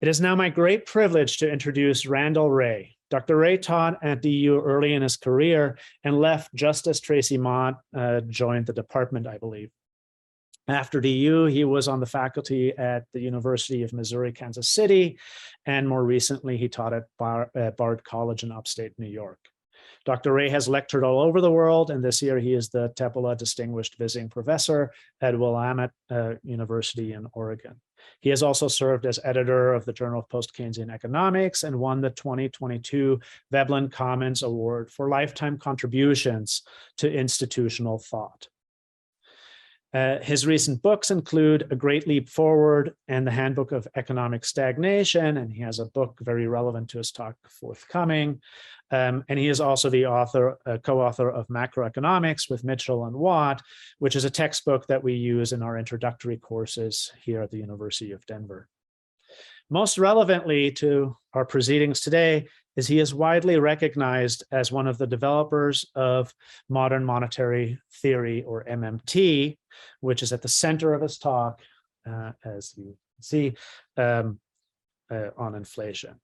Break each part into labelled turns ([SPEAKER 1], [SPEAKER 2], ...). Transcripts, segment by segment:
[SPEAKER 1] It is now my great privilege to introduce Randall Wray. Dr. Wray taught at DU early in his career and left just as Tracy Mott joined the department, I believe. After DU, he was on the faculty at the University of Missouri, Kansas City, and more recently, he taught at Bard College in upstate New York. Dr. Wray has lectured all over the world, and this year he is the Tepala Distinguished Visiting Professor at Willamette University in Oregon. He has also served as editor of the Journal of Post-Keynesian Economics and won the 2022 Veblen Commons Award for lifetime contributions to institutional thought. His recent books include A Great Leap Forward and the Handbook of Economic Stagnation, and he has a book very relevant to his talk forthcoming. And he is also the co-author of Macroeconomics with Mitchell and Watt, which is a textbook that we use in our introductory courses here at the University of Denver. Most relevantly to our proceedings today is he is widely recognized as one of the developers of modern monetary theory, or MMT, which is at the center of his talk, as you can see, on inflation.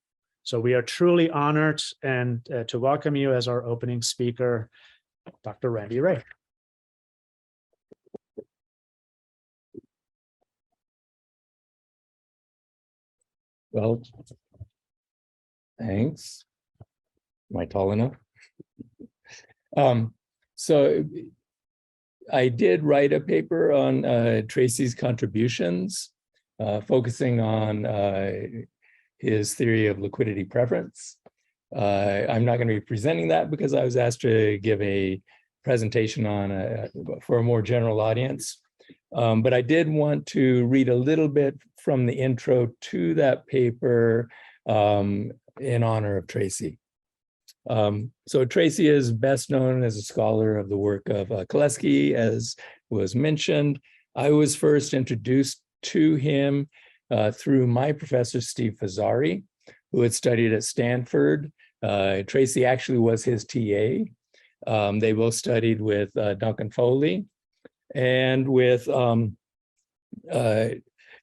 [SPEAKER 1] So we are truly honored and to welcome you as our opening speaker, Dr. Randy Wray.
[SPEAKER 2] Well, thanks. Am I tall enough? So I did write a paper on Tracy's contributions, focusing on his theory of liquidity preference. I'm not going to be presenting that because I was asked to give a presentation on for a more general audience. But I did want to read a little bit from the intro to that paper in honor of Tracy. So Tracy is best known as a scholar of the work of Koleski, as was mentioned. I was first introduced to him through my professor, Steve Fazzari, who had studied at Stanford. Tracy actually was his TA. They both studied with Duncan Foley and with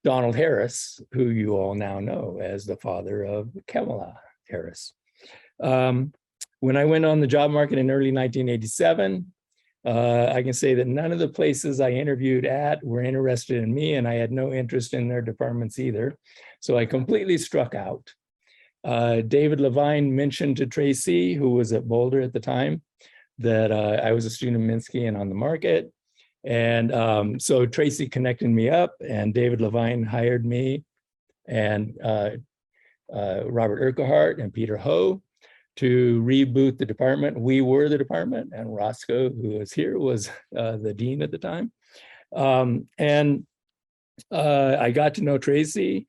[SPEAKER 2] Donald Harris, who you all now know as the father of Kamala Harris. When I went on the job market in early 1987, I can say that none of the places I interviewed at were interested in me, and I had no interest in their departments either. So I completely struck out. David Levine mentioned to Tracy, who was at Boulder at the time, that I was a student of Minsky and on the market. And so Tracy connected me up, and David Levine hired me and Robert Urquhart and Peter Ho to reboot the department. We were the department, and Roscoe, who was here, was the dean at the time. I got to know Tracy,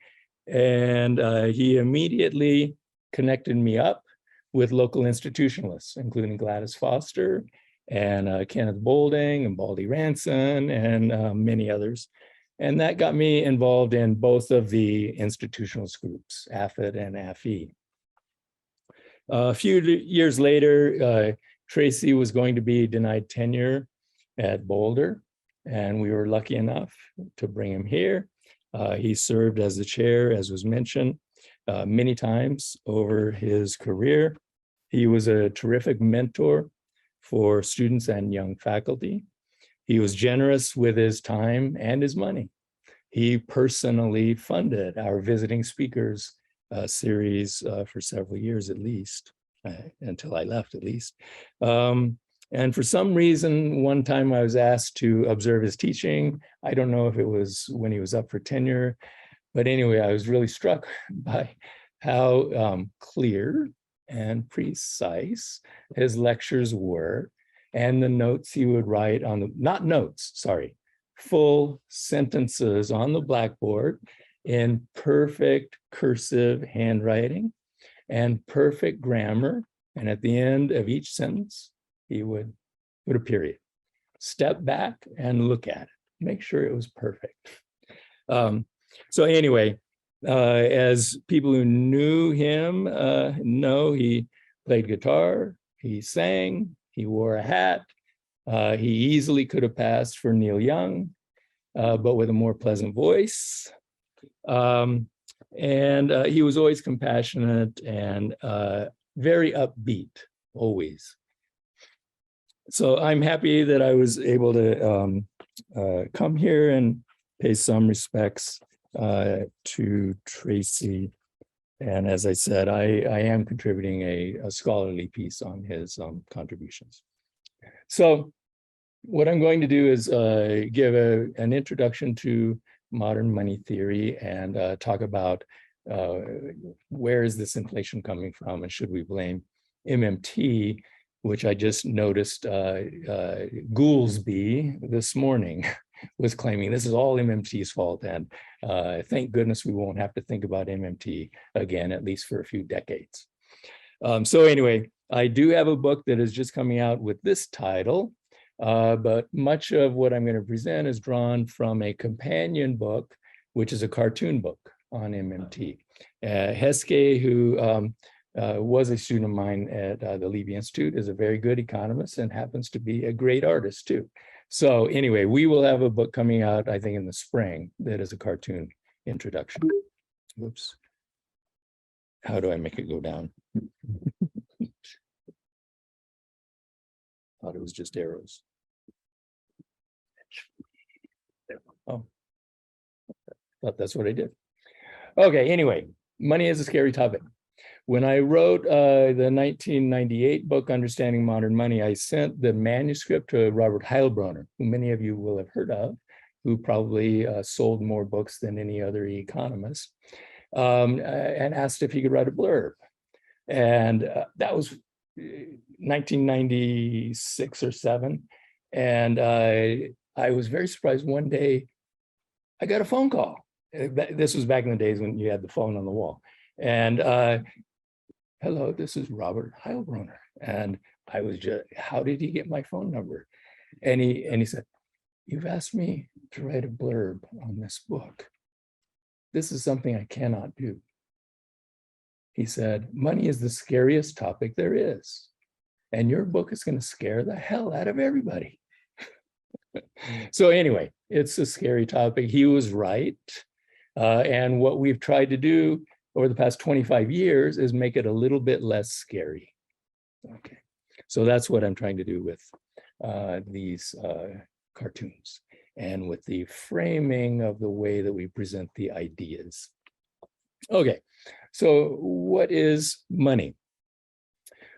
[SPEAKER 2] and he immediately connected me up with local institutionalists, including Gladys Foster and Kenneth Boulding and Baldy Ranson and many others. And that got me involved in both of the institutionalist groups, AFID and AFE. A few years later, Tracy was going to be denied tenure at Boulder, and we were lucky enough to bring him here. He served as the chair, as was mentioned, many times over his career. He was a terrific mentor for students and young faculty. He was generous with his time and his money. He personally funded our visiting speakers series for several years at least, until I left at least. And for some reason, one time I was asked to observe his teaching. I don't know if it was when he was up for tenure, but anyway, I was really struck by how clear and precise his lectures were, and the notes he would write on the, not notes, sorry, full sentences on the blackboard in perfect cursive handwriting and perfect grammar. And at the end of each sentence, he would put a period, step back and look at it, make sure it was perfect. So anyway, as people who knew him know, he played guitar, he sang, he wore a hat. He easily could have passed for Neil Young, but with a more pleasant voice. And he was always compassionate and very upbeat, always. So I'm happy that I was able to come here and pay some respects to Tracy. And as I said, I am contributing a scholarly piece on his contributions. So what I'm going to do is give an introduction to modern money theory and talk about where is this inflation coming from and should we blame MMT, which I just noticed Goolsbee this morning was claiming this is all MMT's fault. And thank goodness we won't have to think about MMT again, at least for a few decades. So anyway, I do have a book that is just coming out with this title, but much of what I'm going to present is drawn from a companion book, which is a cartoon book on MMT. Heskey, who was a student of mine at the Levy Institute, is a very good economist and happens to be a great artist too. So anyway, we will have a book coming out, I think, in the spring that is a cartoon introduction. Whoops. How do I make it go down? Thought it was just arrows. Oh, thought that's what I did. Okay, anyway, money is a scary topic. When I wrote the 1998 book, Understanding Modern Money, I sent the manuscript to Robert Heilbroner, who many of you will have heard of, who probably sold more books than any other economist, and asked if he could write a blurb. And that was 1996 or 7. And I was very surprised one day, I got a phone call. This was back in the days when you had the phone on the wall. And hello, this is Robert Heilbroner. And I was just, how did he get my phone number? And he said, you've asked me to write a blurb on this book. This is something I cannot do. He said, money is the scariest topic there is. And your book is going to scare the hell out of everybody. So anyway, it's a scary topic. He was right. And what we've tried to do over the past 25 years is make it a little bit less scary. Okay, so that's what I'm trying to do with these cartoons and with the framing of the way that we present the ideas. Okay, so what is money?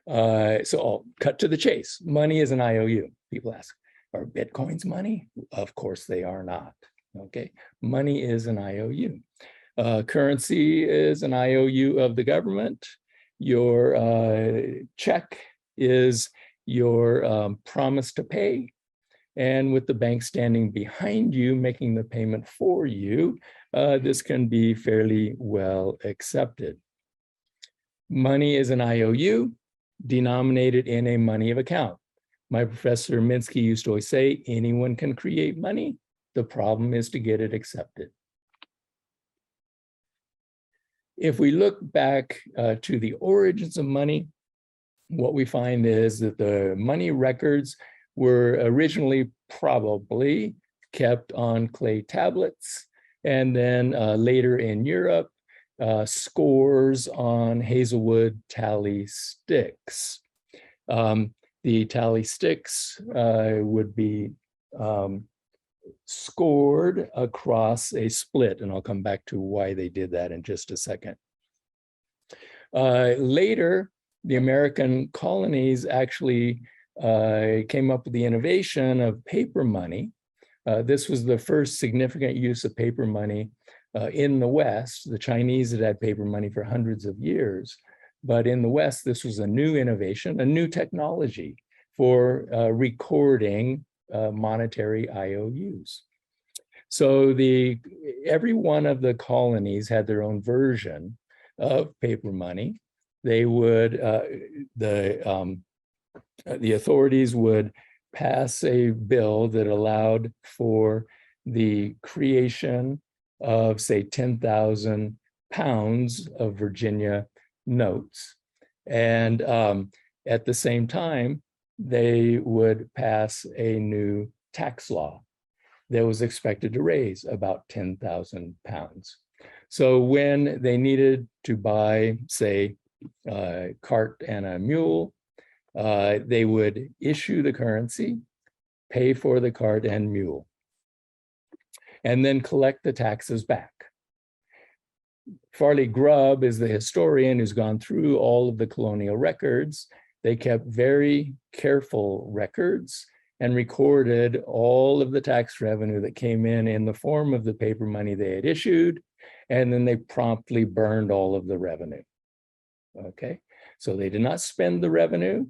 [SPEAKER 2] So I'll cut to the chase. Money is an IOU. People ask, are Bitcoins money? Of course they are not. Okay, money is an IOU. Currency is an IOU of the government. Your check is your promise to pay. And with the bank standing behind you, making the payment for you, this can be fairly well accepted. Money is an IOU denominated in a money of account. My professor Minsky used to always say, anyone can create money. The problem is to get it accepted. If we look back to the origins of money, what we find is that the money records were originally probably kept on clay tablets, and then later in Europe, scores on hazelwood tally sticks. The tally sticks would be scored across a split, and I'll come back to why they did that in just a second. Later, the American colonies actually came up with the innovation of paper money. This was the first significant use of paper money in the West. The Chinese had had paper money for hundreds of years, but in the West, this was a new innovation, a new technology for recording monetary IOUs. So every one of the colonies had their own version of paper money. They would, the authorities would pass a bill that allowed for the creation of, say, 10,000 pounds of Virginia notes. And at the same time, they would pass a new tax law that was expected to raise about 10,000 pounds. So when they needed to buy, say, a cart and a mule, they would issue the currency, pay for the cart and mule, and then collect the taxes back. Farley Grubb is the historian who's gone through all of the colonial records. They kept very careful records and recorded all of the tax revenue that came in the form of the paper money they had issued, and then they promptly burned all of the revenue. Okay, so they did not spend the revenue.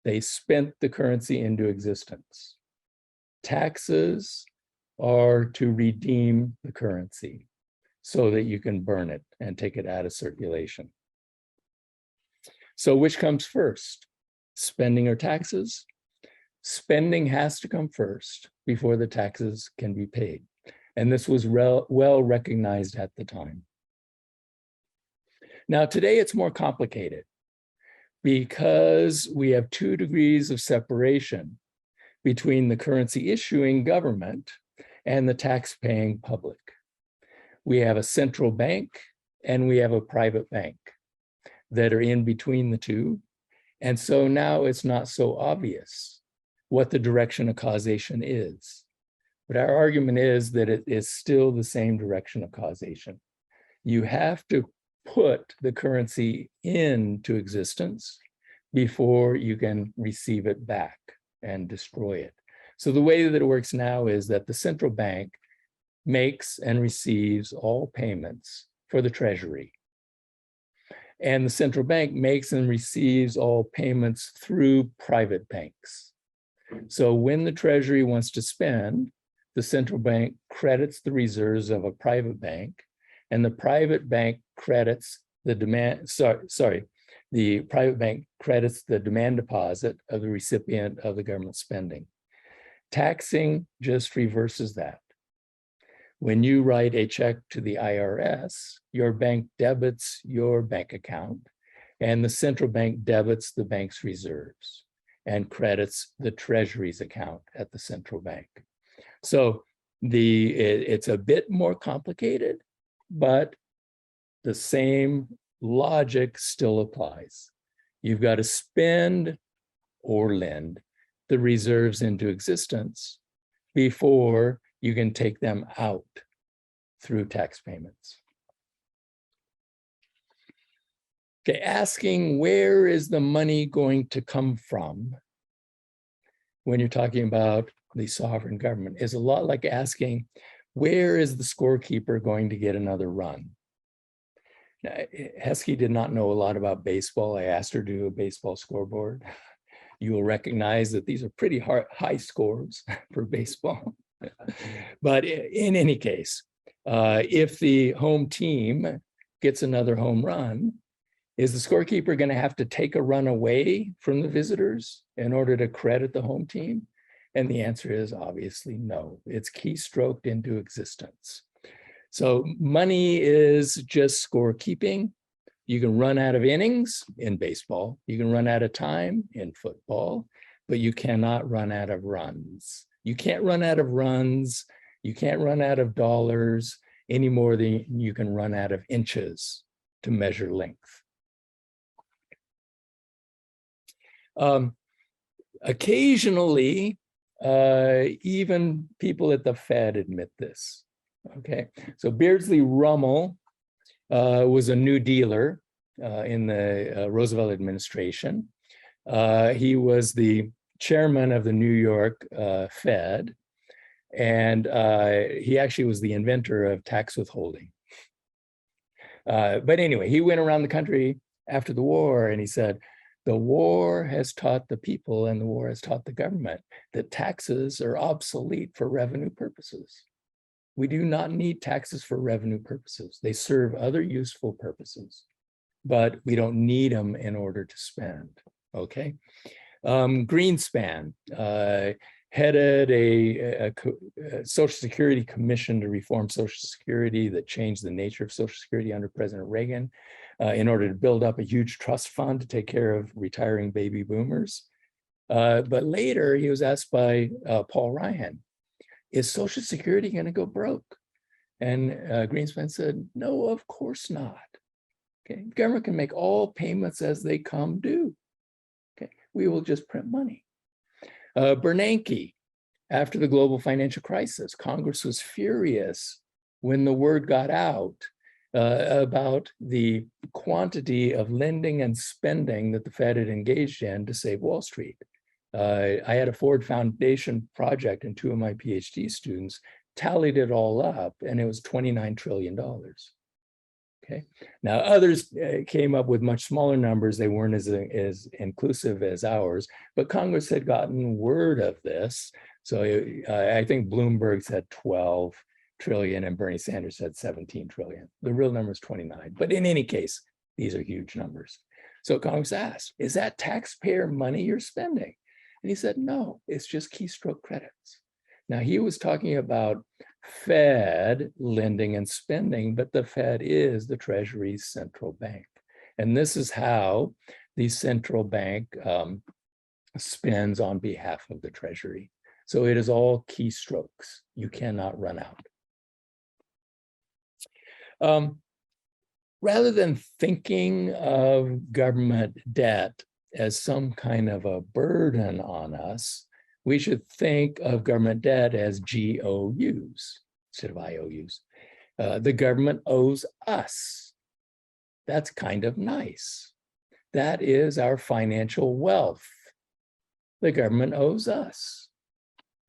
[SPEAKER 2] They spent the currency into existence. Taxes are to redeem the currency so that you can burn it and take it out of circulation. So which comes first, spending or taxes? Spending has to come first before the taxes can be paid. And this was well recognized at the time. Now, today it's more complicated because we have 2 degrees of separation between the currency issuing government and the tax-paying public. We have a central bank and we have a private bank that are in between the two. And so now it's not so obvious what the direction of causation is. But our argument is that it is still the same direction of causation. You have to put the currency into existence before you can receive it back and destroy it. So the way that it works now is that the central bank makes and receives all payments for the treasury. And the central bank makes and receives all payments through private banks. So when the treasury wants to spend, the central bank credits the reserves of a private bank, and the private bank credits the the private bank credits the demand deposit of the recipient of the government spending. Taxing just reverses that. When you write a check to the IRS, your bank debits your bank account, and the central bank debits the bank's reserves and credits the treasury's account at the central bank. So it's a bit more complicated, but the same logic still applies. You've got to spend or lend the reserves into existence before you can take them out through tax payments. Okay, asking where is the money going to come from when you're talking about the sovereign government is a lot like asking, where is the scorekeeper going to get another run? Now, Heskey did not know a lot about baseball. I asked her to do a baseball scoreboard. You will recognize that these are pretty high scores for baseball. But in any case, if the home team gets another home run, is the scorekeeper going to have to take a run away from the visitors in order to credit the home team? And the answer is obviously no. It's keystroked into existence. So money is just scorekeeping. You can run out of innings in baseball. You can run out of time in football, but you cannot run out of runs. You can't run out of runs. You can't run out of dollars any more than you can run out of inches to measure length. Occasionally, even people at the Fed admit this. Okay, so Beardsley Rummel was a New Dealer in the Roosevelt administration. He was the chairman of the New York Fed, and he actually was the inventor of tax withholding. But anyway, he went around the country after the war and he said, the war has taught the people and the war has taught the government that taxes are obsolete for revenue purposes. We do not need taxes for revenue purposes. They serve other useful purposes, but we don't need them in order to spend, okay? Greenspan headed a Social Security commission to reform Social Security that changed the nature of Social Security under President Reagan in order to build up a huge trust fund to take care of retiring baby boomers. But later he was asked by Paul Ryan, is Social Security going to go broke? And Greenspan said, no, of course not. Okay, government can make all payments as they come due. Okay, we will just print money. Bernanke, after the global financial crisis, Congress was furious when the word got out about the quantity of lending and spending that the Fed had engaged in to save Wall Street. I had a Ford Foundation project, and two of my PhD students tallied it all up, and it was $29 trillion. Okay. Now others came up with much smaller numbers. They weren't as inclusive as ours, but Congress had gotten word of this. So I think Bloomberg said 12 trillion and Bernie Sanders said 17 trillion. The real number is 29. But in any case, these are huge numbers. So Congress asked, is that taxpayer money you're spending? And he said, no, it's just keystroke credits. Now he was talking about Fed lending and spending, but the Fed is the Treasury's central bank. And this is how the central bank spends on behalf of the Treasury. So it is all keystrokes. You cannot run out. Rather than thinking of government debt as some kind of a burden on us, we should think of government debt as GOUs instead of IOUs. The government owes us. That's kind of nice. That is our financial wealth. The government owes us.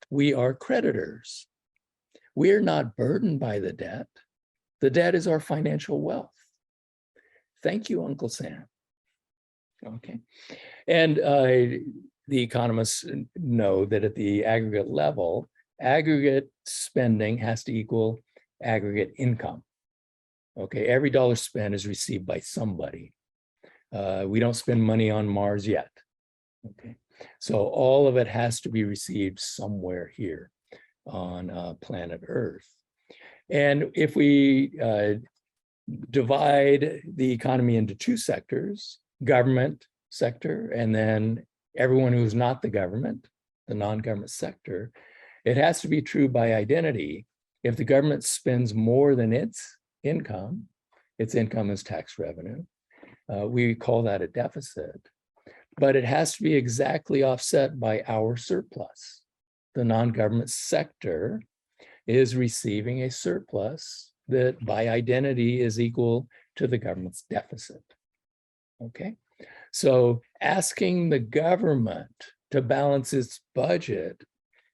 [SPEAKER 2] We are creditors. We are not burdened by the debt. The debt is our financial wealth. Thank you, Uncle Sam. Okay. And the economists know that at the aggregate level, aggregate spending has to equal aggregate income. Okay, every dollar spent is received by somebody. We don't spend money on Mars yet. Okay, so all of it has to be received somewhere here on planet Earth. And if we divide the economy into two sectors, government sector, and then everyone who's not the government, the non-government sector, it has to be true by identity. If the government spends more than its income is tax revenue. We call that a deficit, but it has to be exactly offset by our surplus. The non-government sector is receiving a surplus that by identity is equal to the government's deficit. Okay, so asking the government to balance its budget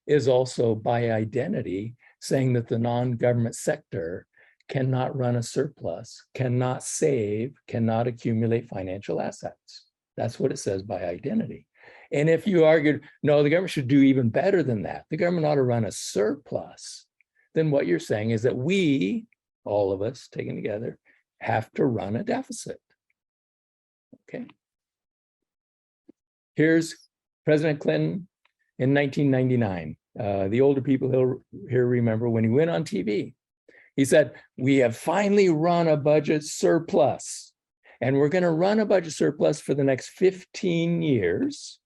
[SPEAKER 2] is also by identity saying that the non-government sector cannot run a surplus, cannot save, cannot accumulate financial assets. That's what it says by identity. And if you argued, no, the government should do even better than that, the government ought to run a surplus, then what you're saying is that we, all of us taken together, have to run a deficit. Okay. Here's President Clinton in 1999. The older people here remember when he went on TV. He said, we have finally run a budget surplus, and we're going to run a budget surplus for the next 15 years,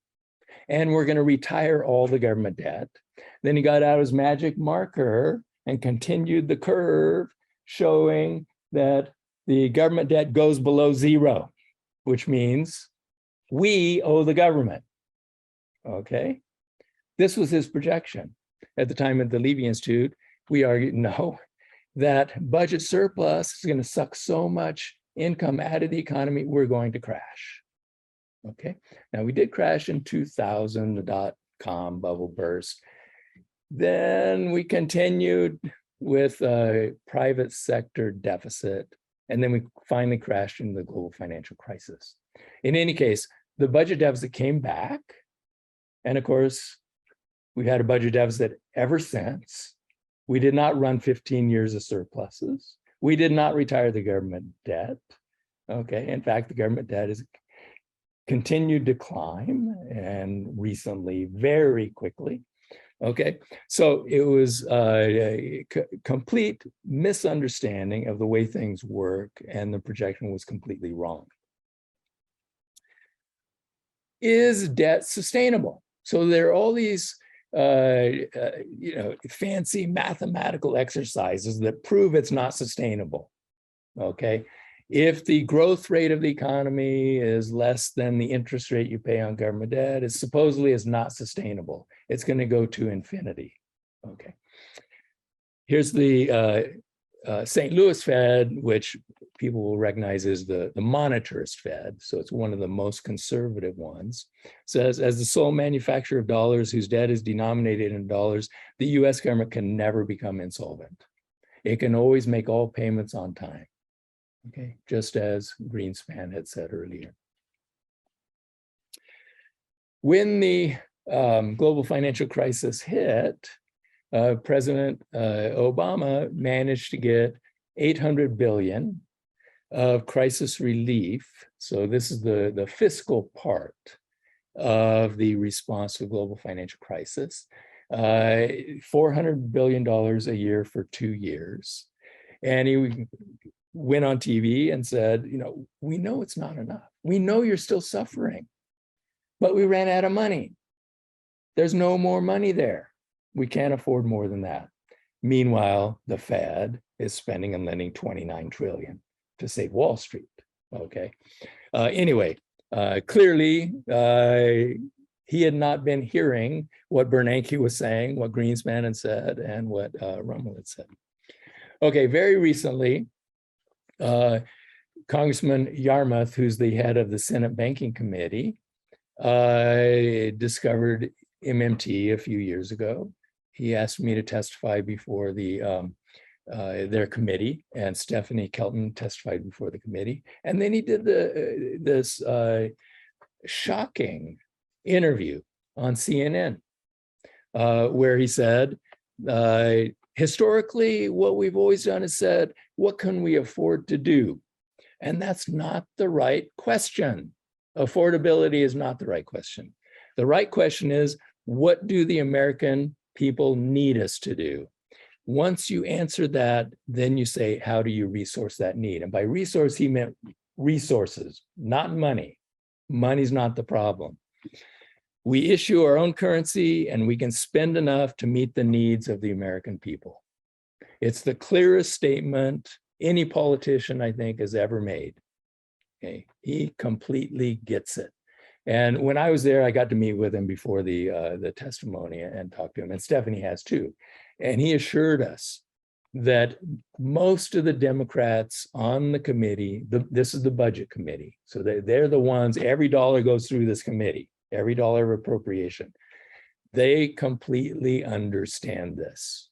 [SPEAKER 2] and we're going to retire all the government debt. Then he got out his magic marker and continued the curve, showing that the government debt goes below zero, which means we owe the government. Okay, this was his projection. At the time at the Levy Institute, we argued, no, that budget surplus is going to suck so much income out of the economy, we're going to crash. Okay, now we did crash in 2000, the dot-com bubble burst. Then we continued with a private sector deficit, and then we finally crashed into the global financial crisis. In any case, the budget deficit came back, and of course, we've had a budget deficit ever since. We did not run 15 years of surpluses. We did not retire the government debt. Okay, in fact, the government debt has continued to climb, and recently, very quickly. Okay, so it was a complete misunderstanding of the way things work, and the projection was completely wrong. Is debt sustainable? So there are all these fancy mathematical exercises that prove it's not sustainable. Okay. If the growth rate of the economy is less than the interest rate you pay on government debt, it supposedly is not sustainable. It's going to go to infinity. Okay. Here's the St. Louis Fed, which people will recognize as the monetarist Fed. So it's one of the most conservative ones. Says, as the sole manufacturer of dollars whose debt is denominated in dollars, the US government can never become insolvent. It can always make all payments on time. Okay, just as Greenspan had said earlier. When the global financial crisis hit, President Obama managed to get $800 billion of crisis relief. So this is the fiscal part of the response to the global financial crisis. $400 billion a year for 2 years. And he went on TV and said, we know it's not enough. We know you're still suffering, but we ran out of money. There's no more money there. We can't afford more than that. Meanwhile, the Fed is spending and lending $29 trillion to save Wall Street. Okay. Anyway, clearly, he had not been hearing what Bernanke was saying, what Greenspan had said, and what Rummel had said. Okay, very recently, Congressman Yarmuth, who's the head of the Senate Banking Committee, discovered MMT a few years ago. He asked me to testify before their committee, and Stephanie Kelton testified before the committee. And then he did this shocking interview on CNN, where he said, historically, what we've always done is said, what can we afford to do? And that's not the right question. Affordability is not the right question. The right question is, what do the American people need us to do? Once you answer that, then you say, how do you resource that need? And by resource, he meant resources, not money. Money's not the problem. We issue our own currency and we can spend enough to meet the needs of the American people. It's the clearest statement any politician, I think, has ever made. Okay, he completely gets it. And when I was there, I got to meet with him before the testimony and talk to him, and Stephanie has too. And he assured us that most of the Democrats on the committee, this is the budget committee, so they're the ones, every dollar goes through this committee, every dollar of appropriation. They completely understand this.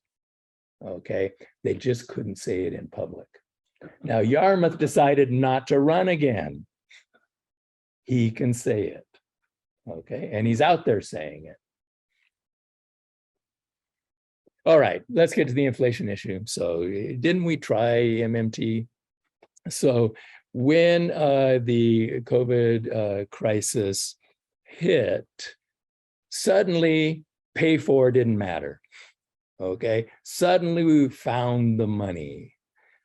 [SPEAKER 2] Okay, they just couldn't say it in public. Now, Yarmuth decided not to run again. He can say it. Okay, and he's out there saying it. All right, let's get to the inflation issue. So didn't we try MMT? So when the COVID crisis hit, suddenly pay for didn't matter. Okay, suddenly we found the money.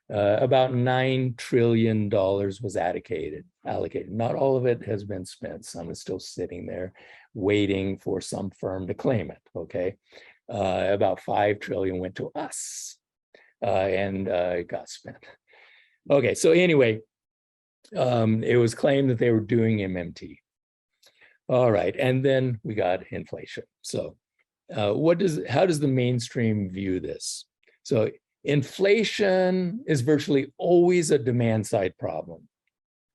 [SPEAKER 2] About $9 trillion was allocated. Not all of it has been spent. Some is still sitting there waiting for some firm to claim it. Okay, about $5 trillion went to us and it got spent. Okay, so anyway, it was claimed that they were doing MMT. All right, and then we got inflation. So how does the mainstream view this? So inflation is virtually always a demand side problem.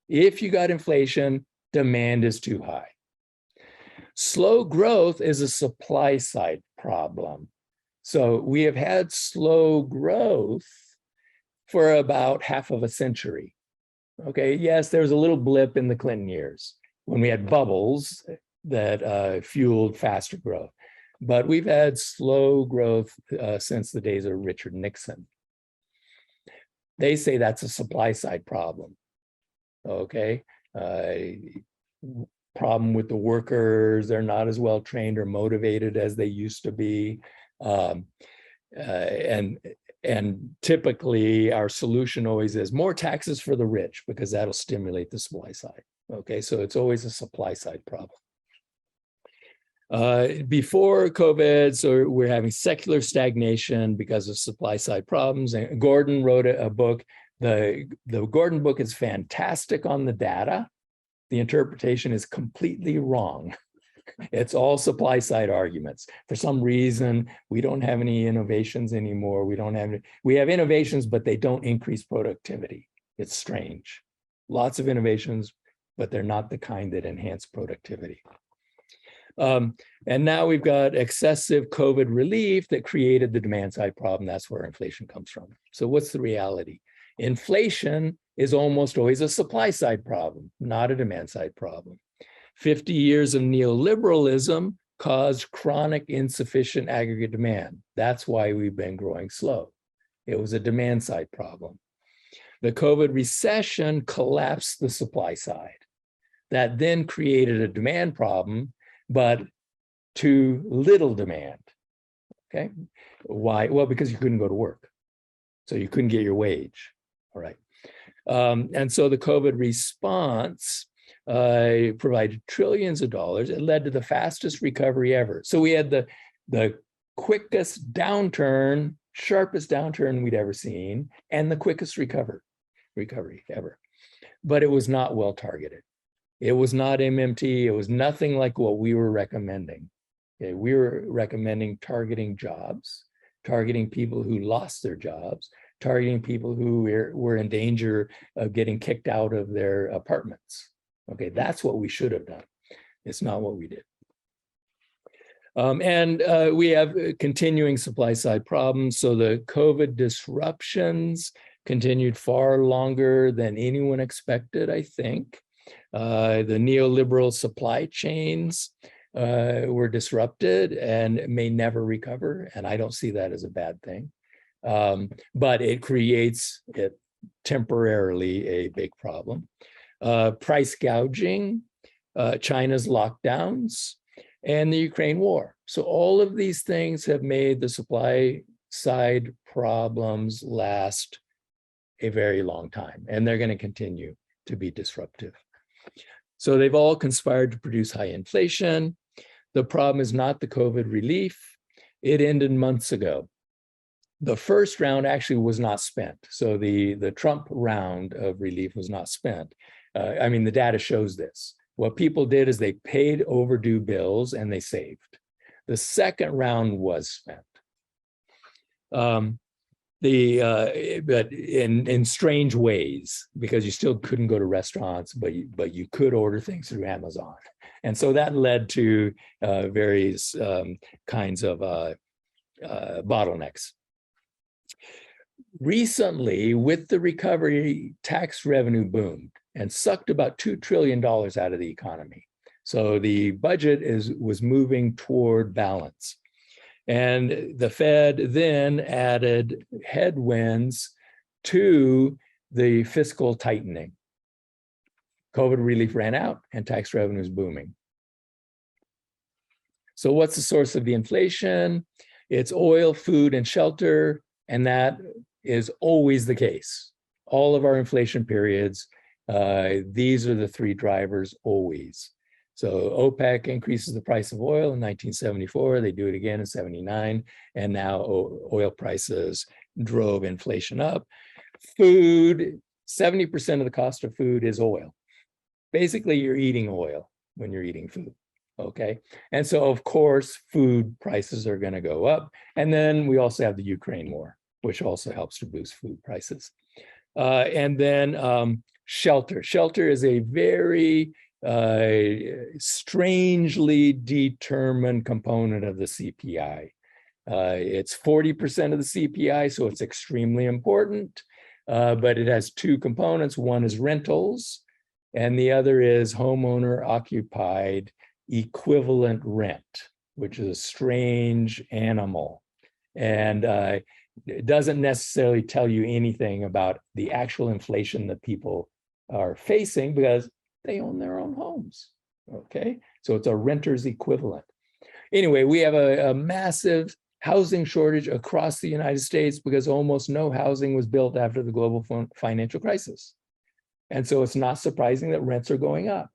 [SPEAKER 2] If you got inflation, demand is too high. Slow growth is a supply side problem. So we have had slow growth for about half of a century. Okay, yes, there was a little blip in the Clinton years when we had bubbles that fueled faster growth. But we've had slow growth since the days of Richard Nixon. They say that's a supply side problem. Okay, problem with the workers, they're not as well trained or motivated as they used to be. And typically our solution always is more taxes for the rich because that'll stimulate the supply side. Okay, so it's always a supply side problem. Before COVID, so we're having secular stagnation because of supply side problems. And Gordon wrote a book. The Gordon book is fantastic on the data. The interpretation is completely wrong. It's all supply side arguments. For some reason, we don't have any innovations anymore. We have innovations, but they don't increase productivity. It's strange. Lots of innovations, but they're not the kind that enhance productivity. And now we've got excessive COVID relief that created the demand side problem. That's where inflation comes from. So what's the reality? Inflation is almost always a supply side problem, not a demand side problem. 50 years of neoliberalism caused chronic insufficient aggregate demand. That's why we've been growing slow. It was a demand side problem. The COVID recession collapsed the supply side. That then created a demand problem, but too little demand. Okay, why? Well, because you couldn't go to work. So you couldn't get your wage. All right. And so the COVID response provided trillions of dollars. It led to the fastest recovery ever. So we had the quickest downturn, sharpest downturn we'd ever seen, and the quickest recovery ever. But it was not well targeted. It was not MMT. It was nothing like what we were recommending. Okay, we were recommending targeting jobs, targeting people who lost their jobs, targeting people who were in danger of getting kicked out of their apartments. Okay, that's what we should have done. It's not what we did. And we have continuing supply side problems. So the COVID disruptions continued far longer than anyone expected, I think. The neoliberal supply chains were disrupted and may never recover. And I don't see that as a bad thing. But it creates temporarily a big problem. Price gouging, China's lockdowns, and the Ukraine war. So all of these things have made the supply side problems last a very long time, and they're going to continue to be disruptive. So they've all conspired to produce high inflation. The problem is not the COVID relief. It ended months ago. The first round actually was not spent. So the Trump round of relief was not spent. I mean, the data shows this. What people did is they paid overdue bills and they saved. The second round was spent. But in strange ways, because you still couldn't go to restaurants, but you could order things through Amazon. And so that led to various kinds of bottlenecks. Recently, with the recovery, tax revenue boomed and sucked about $2 trillion out of the economy. So the budget was moving toward balance. And the Fed then added headwinds to the fiscal tightening. COVID relief ran out and tax revenue is booming. So what's the source of the inflation? It's oil, food, and shelter, and that is always the case. All of our inflation periods, these are the three drivers always. So OPEC increases the price of oil in 1974, they do it again in 79, and now oil prices drove inflation up. Food, 70% of the cost of food is oil. Basically, you're eating oil when you're eating food, okay? And so, of course, food prices are gonna go up. And then we also have the Ukraine war, which also helps to boost food prices. And then shelter. Shelter is a very strangely determined component of the CPI. It's 40% of the CPI, so it's extremely important, but it has two components. One is rentals, and the other is homeowner occupied equivalent rent, which is a strange animal. And it doesn't necessarily tell you anything about the actual inflation that people are facing because they own their own homes, okay? So it's a renter's equivalent. Anyway, we have a massive housing shortage across the United States because almost no housing was built after the global financial crisis. And so it's not surprising that rents are going up.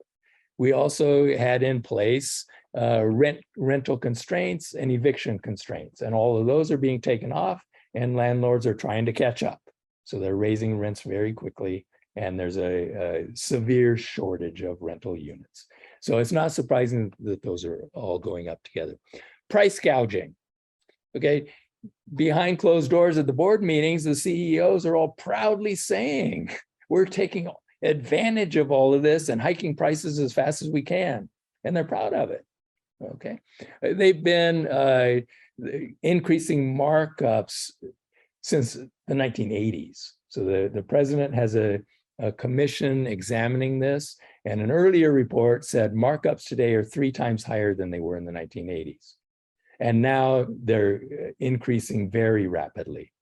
[SPEAKER 2] We also had in place rental constraints and eviction constraints. And all of those are being taken off, and landlords are trying to catch up. So they're raising rents very quickly, and there's a severe shortage of rental units. So it's not surprising that those are all going up together. Price gouging. Okay, behind closed doors at the board meetings, the CEOs are all proudly saying, we're taking advantage of all of this and hiking prices as fast as we can. And they're proud of it. Okay, they've been increasing markups since the 1980s. So the president has a commission examining this, and an earlier report said markups today are 3 times higher than they were in the 1980s. And now they're increasing very rapidly.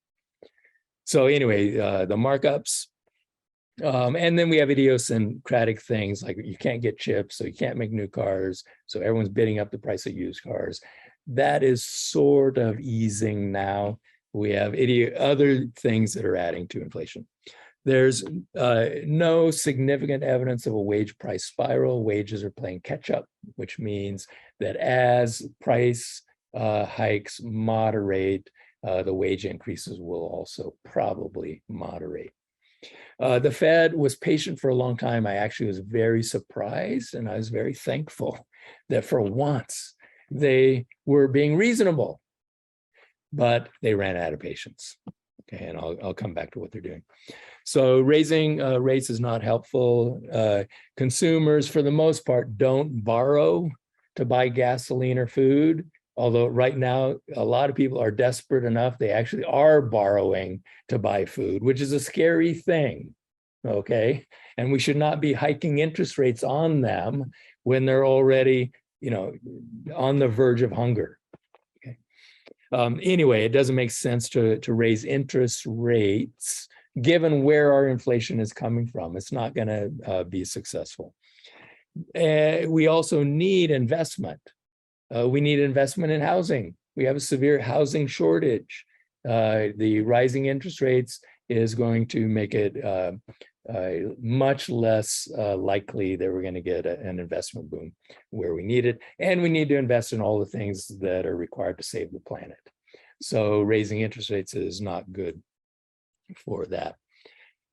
[SPEAKER 2] So anyway, the markups, and then we have idiosyncratic things like you can't get chips, so you can't make new cars. So everyone's bidding up the price of used cars. That is sort of easing now. We have other things that are adding to inflation. There's no significant evidence of a wage price spiral. Wages are playing catch up, which means that as price hikes moderate, the wage increases will also probably moderate. The Fed was patient for a long time. I actually was very surprised, and I was very thankful that for once they were being reasonable, but they ran out of patience. Okay, and I'll come back to what they're doing. So raising rates is not helpful. Consumers, for the most part, don't borrow to buy gasoline or food. Although right now, a lot of people are desperate enough, they actually are borrowing to buy food, which is a scary thing, okay? And we should not be hiking interest rates on them when they're already, on the verge of hunger, okay? Anyway, it doesn't make sense to raise interest rates given where our inflation is coming from. It's not gonna be successful. We also need investment. We need investment in housing. We have a severe housing shortage. The rising interest rates is going to make it much less likely that we're going to get an investment boom where we need it. And we need to invest in all the things that are required to save the planet. So raising interest rates is not good for that.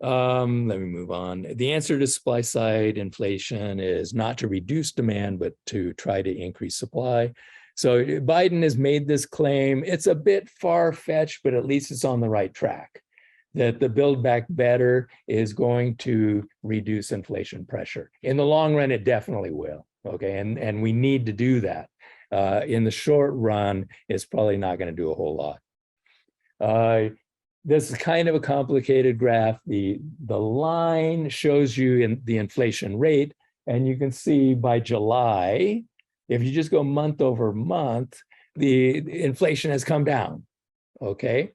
[SPEAKER 2] Let me move on. The answer to supply side inflation is not to reduce demand, but to try to increase supply. So Biden has made this claim. It's a bit far-fetched, but at least it's on the right track, that the Build Back Better is going to reduce inflation pressure. In the long run, it definitely will, okay? And we need to do that. In the short run, it's probably not going to do a whole lot. This is kind of a complicated graph. The line shows you the inflation rate, and you can see by July, if you just go month over month, the inflation has come down, okay?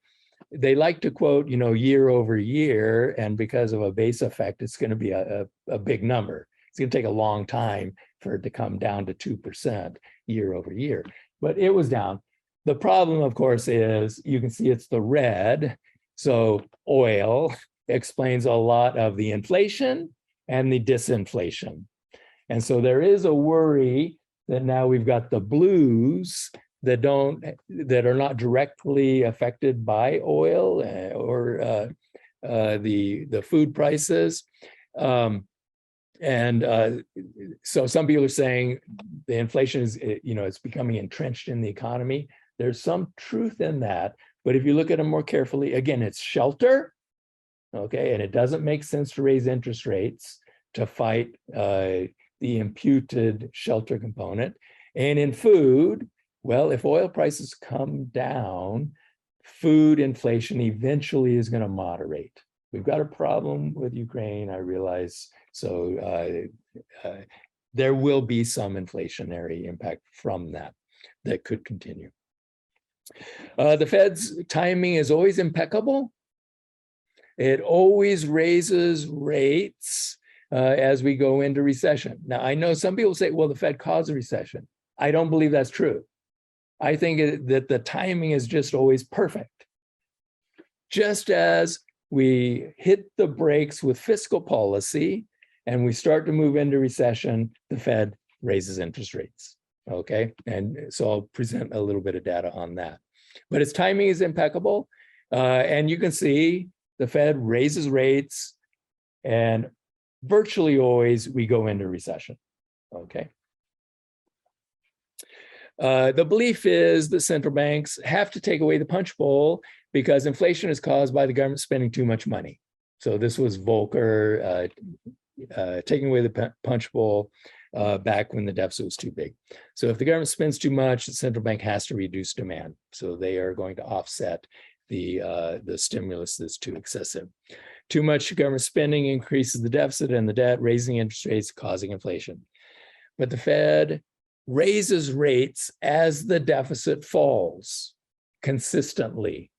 [SPEAKER 2] They like to quote, year over year, and because of a base effect, it's going to be a big number. It's going to take a long time for it to come down to 2% year over year, but it was down. The problem, of course, is you can see it's the red. So oil explains a lot of the inflation and the disinflation. And so there is a worry that now we've got the blues that are not directly affected by oil or the food prices. So some people are saying the inflation is, it's becoming entrenched in the economy. There's some truth in that. But if you look at them more carefully, again, it's shelter, okay? And it doesn't make sense to raise interest rates to fight the imputed shelter component. And in food, well, if oil prices come down, food inflation eventually is going to moderate. We've got a problem with Ukraine, I realize. So there will be some inflationary impact from that could continue. The Fed's timing is always impeccable. It always raises rates as we go into recession. Now, I know some people say, well, the Fed caused a recession. I don't believe that's true. I think that the timing is just always perfect. Just as we hit the brakes with fiscal policy and we start to move into recession, the Fed raises interest rates. Okay, and so I'll present a little bit of data on that. But its timing is impeccable. And you can see the Fed raises rates, and virtually always we go into recession. Okay. The belief is that central banks have to take away the punch bowl because inflation is caused by the government spending too much money. So this was Volcker taking away the punch bowl back when the deficit was too big. So if the government spends too much, the central bank has to reduce demand. So they are going to offset the stimulus that's too excessive. Too much government spending increases the deficit and the debt, raising interest rates, causing inflation. But the Fed raises rates as the deficit falls consistently.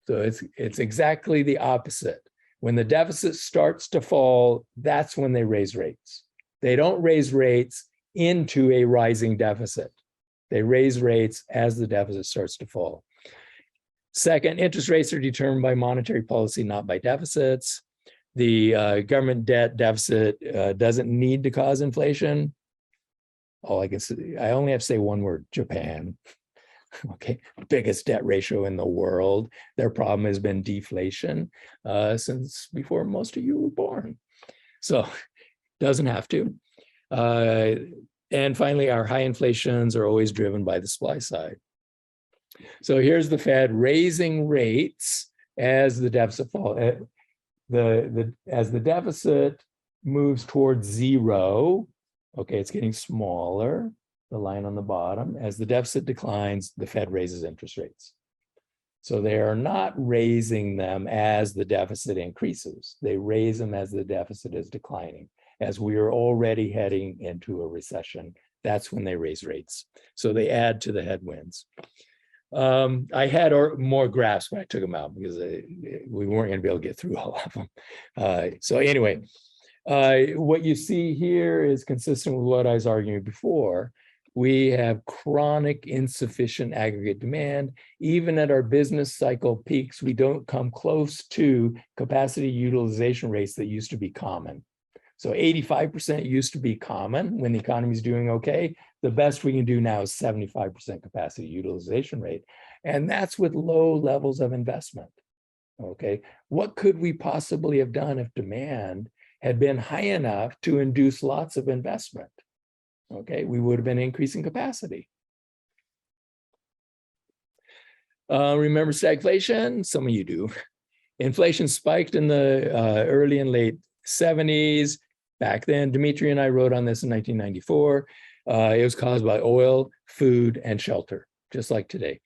[SPEAKER 2] So it's exactly the opposite. When the deficit starts to fall, that's when they raise rates. They don't raise rates into a rising deficit. They raise rates as the deficit starts to fall. Second, interest rates are determined by monetary policy, not by deficits. The government debt deficit doesn't need to cause inflation. All I can say, I only have to say one word: Japan. Okay, biggest debt ratio in the world. Their problem has been deflation since before most of you were born. So doesn't have to. And finally, our high inflations are always driven by the supply side. So here's the Fed raising rates as the deficit falls. As the deficit moves towards zero, okay, it's getting smaller, the line on the bottom. As the deficit declines, the Fed raises interest rates. So they are not raising them as the deficit increases. They raise them as the deficit is declining. As we are already heading into a recession, that's when they raise rates. So they add to the headwinds. I had more graphs, but I took them out because we weren't going to be able to get through all of them. So anyway, what you see here is consistent with what I was arguing before. We have chronic insufficient aggregate demand. Even at our business cycle peaks, we don't come close to capacity utilization rates that used to be common. So 85% used to be common when the economy is doing okay. The best we can do now is 75% capacity utilization rate. And that's with low levels of investment. Okay, what could we possibly have done if demand had been high enough to induce lots of investment? Okay, we would have been increasing capacity. Remember stagflation? Some of you do. Inflation spiked in the early and late 70s. Back then, Dimitri and I wrote on this in 1994. It was caused by oil, food, and shelter, just like today.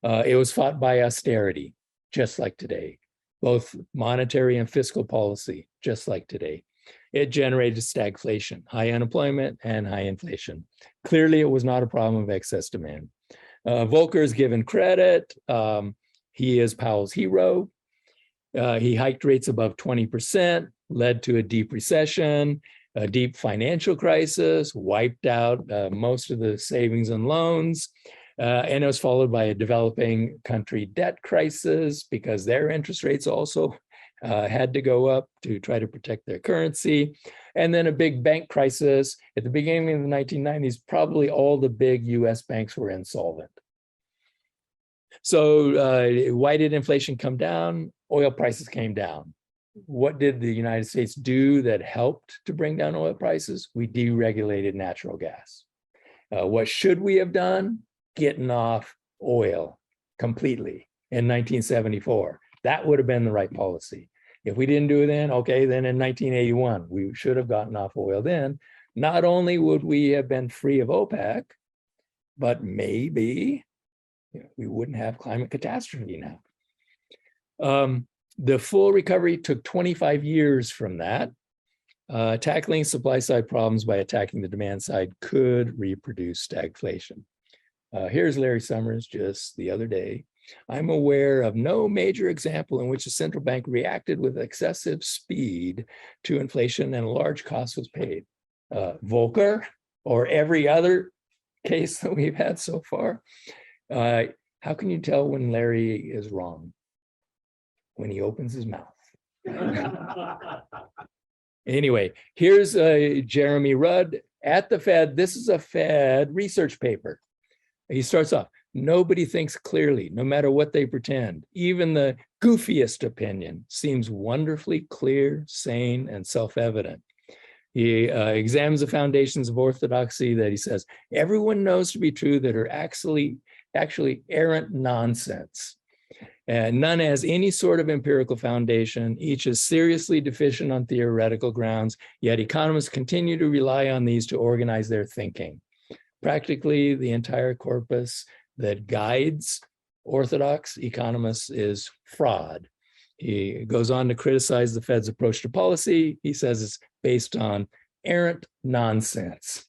[SPEAKER 2] It was fought by austerity, just like today. Both monetary and fiscal policy, just like today. It generated stagflation, high unemployment and high inflation. Clearly, it was not a problem of excess demand. Volcker is given credit. He is Powell's hero. He hiked rates above 20%, led to a deep recession, a deep financial crisis, wiped out most of the savings and loans. And it was followed by a developing country debt crisis because their interest rates also had to go up to try to protect their currency. And then a big bank crisis. At the beginning of the 1990s, probably all the big US banks were insolvent. So why did inflation come down? Oil prices came down. What did the United States do that helped to bring down oil prices? We deregulated natural gas. What should we have done? Getting off oil completely in 1974. That would have been the right policy. If we didn't do it then, okay, then in 1981, we should have gotten off oil then. Not only would we have been free of OPEC, but maybe we wouldn't have climate catastrophe now. The full recovery took 25 years from that. Tackling supply side problems by attacking the demand side could reproduce stagflation. Here's Larry Summers just the other day. I'm aware of no major example in which a central bank reacted with excessive speed to inflation and a large cost was paid. Volcker or every other case that we've had so far. How can you tell when Larry is wrong? When he opens his mouth. Anyway, here's Jeremy Rudd at the Fed, this is a Fed research paper. He starts off, nobody thinks clearly, no matter what they pretend. Even the goofiest opinion seems wonderfully clear, sane, and self-evident. He examines the foundations of orthodoxy that he says everyone knows to be true that are actually errant nonsense. And none has any sort of empirical foundation. Each is seriously deficient on theoretical grounds, yet economists continue to rely on these to organize their thinking. Practically the entire corpus that guides orthodox economists is fraud. He goes on to criticize the Fed's approach to policy. He says it's based on errant nonsense.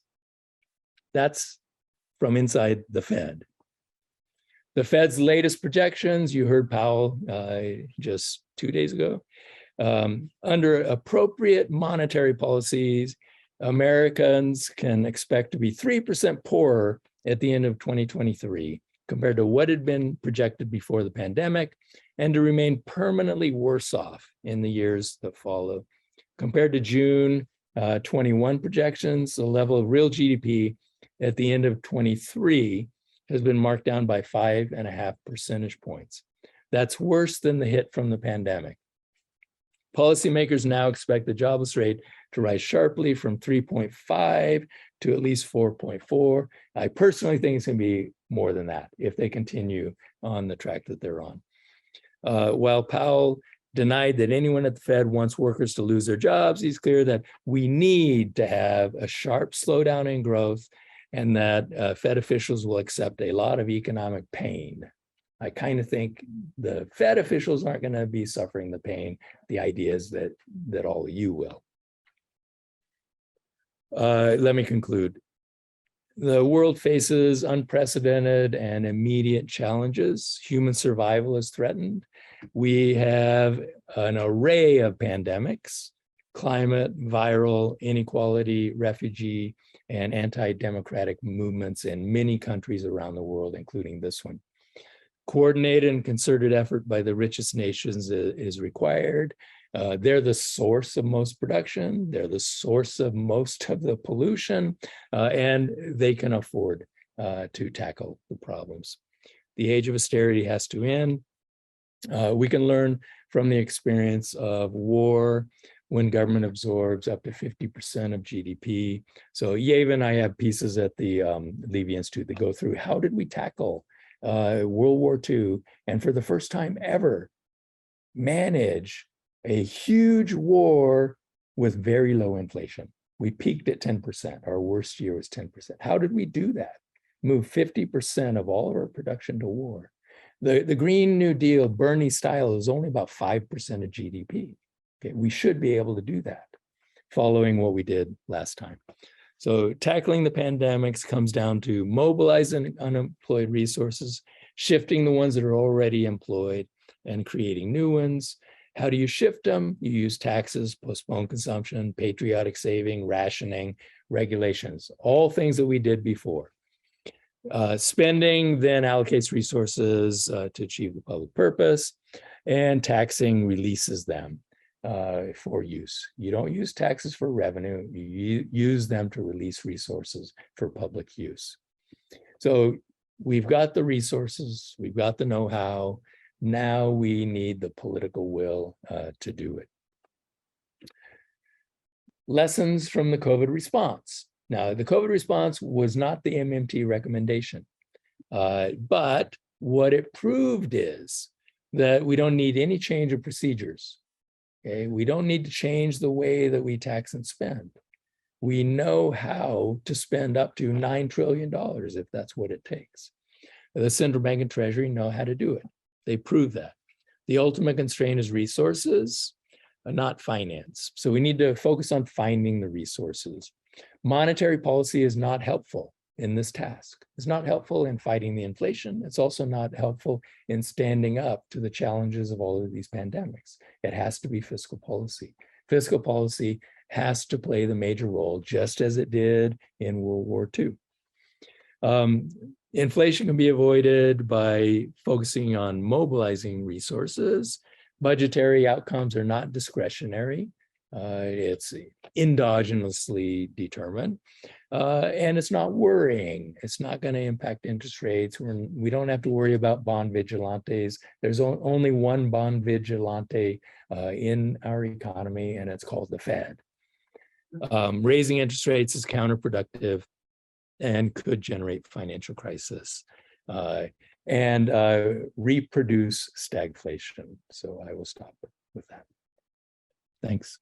[SPEAKER 2] That's from inside the Fed. The Fed's latest projections, you heard Powell just 2 days ago. Under appropriate monetary policies, Americans can expect to be 3% poorer at the end of 2023 compared to what had been projected before the pandemic, and to remain permanently worse off in the years that follow. Compared to June 21 projections, the level of real GDP at the end of 23 has been marked down by 5.5 percentage points. That's worse than the hit from the pandemic. Policymakers now expect the jobless rate to rise sharply from 3.5 to at least 4.4. I personally think it's going to be more than that if they continue on the track that they're on. While Powell denied that anyone at the Fed wants workers to lose their jobs, he's clear that we need to have a sharp slowdown in growth and that Fed officials will accept a lot of economic pain. I kind of think the Fed officials aren't going to be suffering the pain. The idea is that all of you will. Let me conclude. The world faces unprecedented and immediate challenges. Human survival is threatened. We have an array of pandemics: climate, viral, inequality, refugee, and anti-democratic movements in many countries around the world, including this one. Coordinated and concerted effort by the richest nations is required. They're the source of most production. They're the source of most of the pollution, and they can afford to tackle the problems. The age of austerity has to end. We can learn from the experience of war when government absorbs up to 50% of GDP. So Yeva and I have pieces at the Levy Institute that go through how did we tackle World War II, and for the first time ever, manage a huge war with very low inflation. We peaked at 10%. Our worst year was 10%. How did we do that? Move 50% of all of our production to war. The Green New Deal, Bernie style, is only about 5% of GDP. Okay, we should be able to do that following what we did last time. So tackling the pandemics comes down to mobilizing unemployed resources, shifting the ones that are already employed, and creating new ones. How do you shift them? You use taxes, postpone consumption, patriotic saving, rationing, regulations, all things that we did before. Spending then allocates resources to achieve the public purpose, and taxing releases them for use. You don't use taxes for revenue, you use them to release resources for public use. So we've got the resources, we've got the know-how, now we need the political will to do it. Lessons from the COVID response. Now, the COVID response was not the MMT recommendation, but what it proved is that we don't need any change of procedures. Okay, we don't need to change the way that we tax and spend. We know how to spend up to $9 trillion if that's what it takes. The central bank and treasury know how to do it. They prove that. The ultimate constraint is resources, not finance. So we need to focus on finding the resources. Monetary policy is not helpful in this task. It's not helpful in fighting the inflation. It's also not helpful in standing up to the challenges of all of these pandemics. It has to be fiscal policy. Fiscal policy has to play the major role, just as it did in World War II. Inflation can be avoided by focusing on mobilizing resources. Budgetary outcomes are not discretionary. It's endogenously determined. And it's not worrying. It's not going to impact interest rates. We don't have to worry about bond vigilantes. There's only one bond vigilante in our economy, and it's called the Fed. Raising interest rates is counterproductive and could generate financial crisis and reproduce stagflation. So I will stop with that. Thanks.